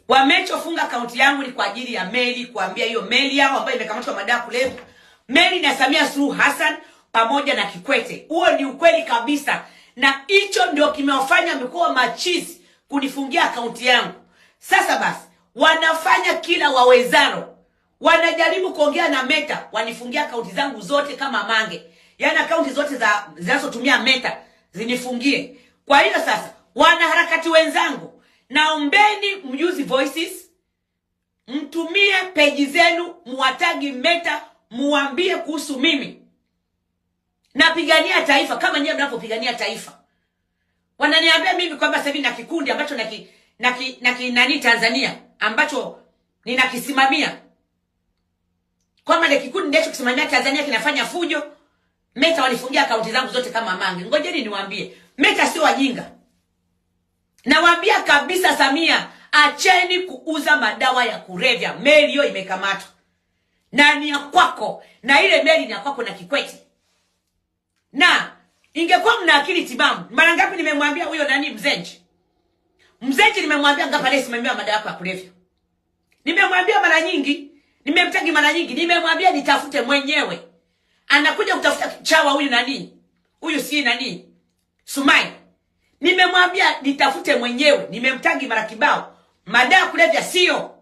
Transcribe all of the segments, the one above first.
Wamechofunga akaunti yangu ni kwa ajili ya Mary, kuambia hiyo Mary yao ambayo imekamatwa madawa kulevya. Mary na Samia Suluhu Hassan pamoja na Kikwete. Huo ni ukweli kabisa. Na hicho ndio kimewafanya mikoa machizi kunifungia akaunti yangu. Sasa basi, wanafanya kila wawezalo. Wanajaribu kuongea na Meta, wanifungia akaunti zangu zote kama mange. Yaani akaunti zote zinazotumia Meta zinifungie. Kwa hiyo sasa, wanaharakati wenzangu, naombeni mjuzi Voices, mtumie peji zenu, muwatagi Meta, muambie kuhusu mimi. Napigania taifa kama nyinyi mnapopigania taifa. Wananiambia mimi kwamba sasa hivi na kikundi ambacho nani Tanzania ambacho ninakisimamia. Kwamba ile kikundi ndicho kisimamia Tanzania kinafanya fujo. Meta walifungia akaunti zangu zote kama mange. Ngojeni niwaambie, Meta sio wajinga. Nawaambia kabisa Samia, acheni kuuza madawa ya kulevya. Meli hiyo imekamatwa. Na ni ya kwako. Na ile meli ni ya kwako na Kikwete. Na ingekuwa mna akili timamu, mara ngapi nimemwambia huyo nani Mzenji? Mzenji nimemwambia ngapa leo simamia madawa ya kulevya. Nimemwambia mara nyingi, nimemtagi mara nyingi, nimemwambia nitafute mwenyewe. Anakuja kutafuta chawa huyu nani? Huyu si nani? Sumai. Nimemwambia nitafute mwenyewe, nimemtagi mara kibao. Madawa kulevya sio.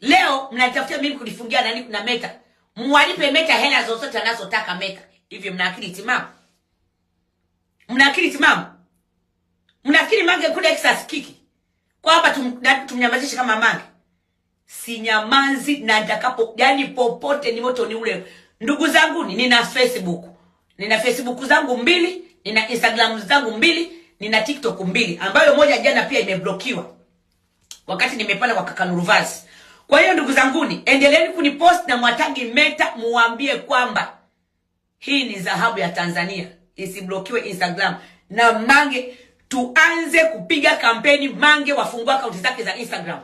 Leo mnatafutia mimi kunifungia nani na Meta. Mwalipe Meta hela zozote anazotaka Meta. Hivi mna akili timamu? Mna akili timamu? Mnafikiri mange kule excess kiki? Kwa hapa tumnyamazishe kama mange. Si nyamazi na ndakapo, yani popote ni moto ni ule. Ndugu zangu, nina Facebook. Nina Facebook zangu 2, nina Instagram zangu 2, nina TikTok 2, ambayo moja jana pia imeblokiwa. Wakati nimepanda kwa kaka Nuruvazi. Kwa hiyo ndugu zanguni, endeleeni kunipost na mwatagi Meta, muambie kwamba hii ni dhahabu ya Tanzania. Isiblokiwe Instagram. Na mange tuanze kupiga kampeni mange wafungua akaunti zake za Instagram.